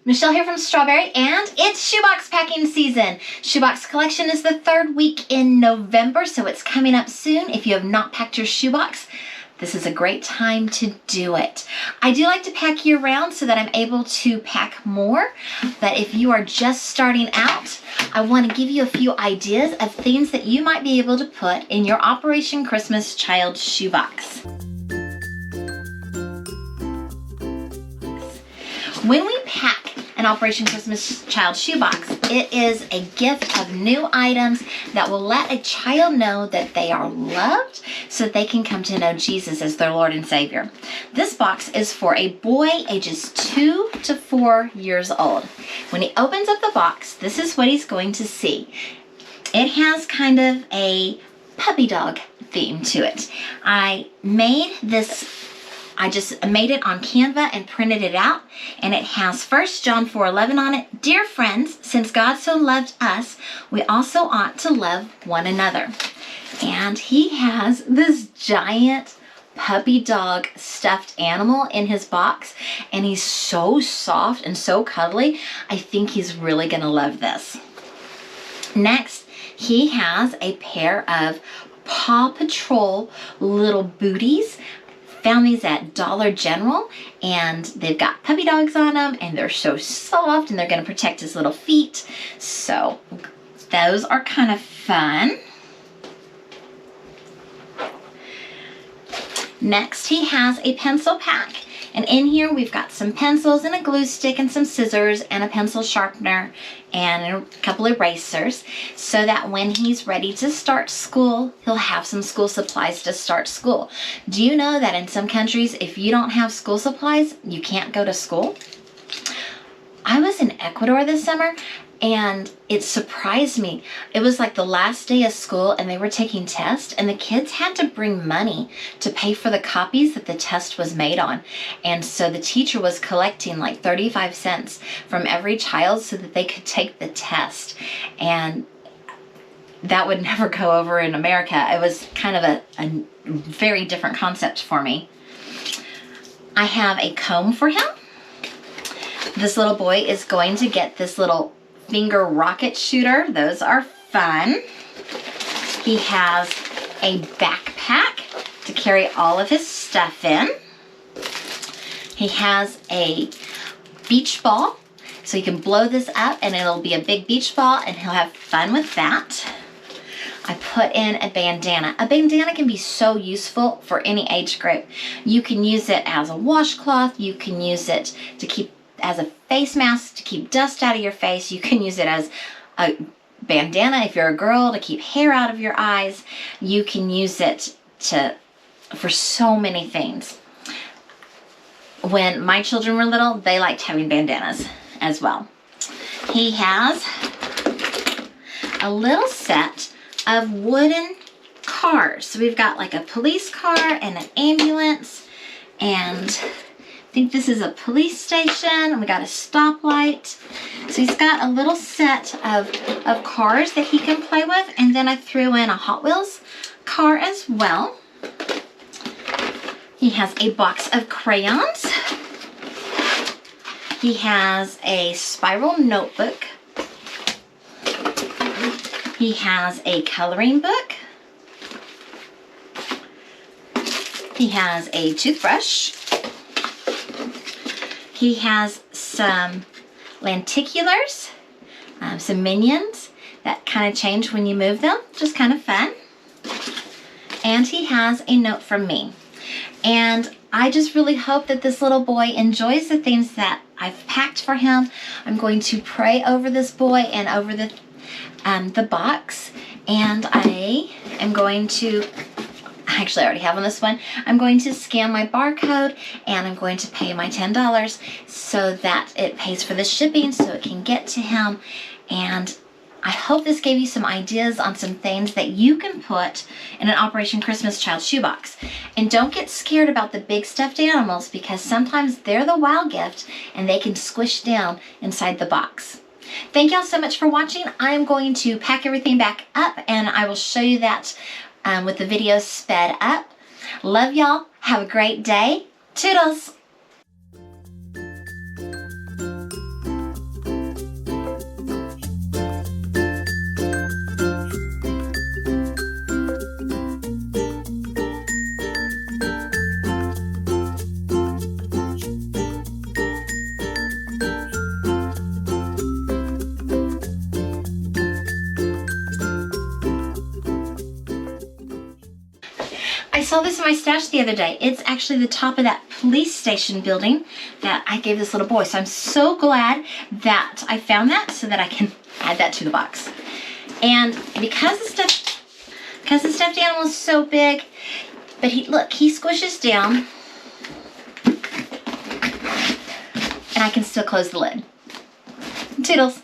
Michelle here from Straw-Bearie, and it's Shoebox packing season. Shoebox collection is the third week in November, so it's coming up soon. If you have not packed your shoebox, this is a great time to do it. I do like to pack year round so that I'm able to pack more, but if you are just starting out, I want to give you a few ideas of things that you might be able to put in your Operation Christmas Child shoebox. When we pack an Operation Christmas Child shoebox, it is a gift of new items that will let a child know that they are loved so that they can come to know Jesus as their Lord and Savior. This box is for a boy ages 2 to 4 years old. When he opens up the box, this is what he's going to see. It has kind of a puppy dog theme to it. I just made it on Canva and printed it out, and it has 1 John 4:11 on it. Dear friends, since God so loved us, we also ought to love one another. And he has this giant puppy dog stuffed animal in his box, and he's so soft and so cuddly. I think he's really gonna love this. Next, he has a pair of Paw Patrol little booties. Found these at Dollar General, and they've got puppy dogs on them, and they're so soft, and they're going to protect his little feet. So those are kind of fun. Next, he has a pencil pack, and in here we've got some pencils and a glue stick and some scissors and a pencil sharpener and a couple erasers, so that when he's ready to start school, he'll have some school supplies to start school. Do you know that in some countries, if you don't have school supplies, you can't go to school? I was in Ecuador this summer, and it surprised me. It was like the last day of school, and they were taking tests, and the kids had to bring money to pay for the copies that the test was made on. And so the teacher was collecting like 35 cents from every child so that they could take the test. And that would never go over in America. It was kind of a very different concept for me. I have a comb for him. This little boy is going to get this little finger rocket shooter. Those are fun. He has a backpack to carry all of his stuff in. He has a beach ball, so you can blow this up and it'll be a big beach ball, and he'll have fun with that. I put in a bandana. A bandana can be so useful for any age group. You can use it as a washcloth. You can use it to keep as a face mask to keep dust out of your face. You can use it as a bandana if you're a girl to keep hair out of your eyes. You can use it for so many things. When my children were little, they liked having bandanas as well. He has a little set of wooden cars. So we've got like a police car and an ambulance, and I think this is a police station, and we got a stoplight. So he's got a little set of cars that he can play with, and then I threw in a Hot Wheels car as well. He has a box of crayons. He has a spiral notebook. He has a coloring book. He has a toothbrush. He has some lenticulars, some minions that kind of change when you move them, just kind of fun. And he has a note from me. And I just really hope that this little boy enjoys the things that I've packed for him. I'm going to pray over this boy and over the box, and I am going to, actually I already have on this one, I'm going to scan my barcode, and I'm going to pay my $10 so that it pays for the shipping so it can get to him. And I hope this gave you some ideas on some things that you can put in an Operation Christmas Child shoebox. And don't get scared about the big stuffed animals, because sometimes they're the wow gift and they can squish down inside the box. Thank y'all so much for watching. I'm going to pack everything back up, and I will show you that with the video sped up. Love y'all. Have a great day. Toodles. saw this in my stash the other day. It's actually the top of that police station building that I gave this little boy. So I'm so glad that I found that so that I can add that to the box. And because the stuffed animal is so big, but he squishes down, and I can still close the lid. Toodles.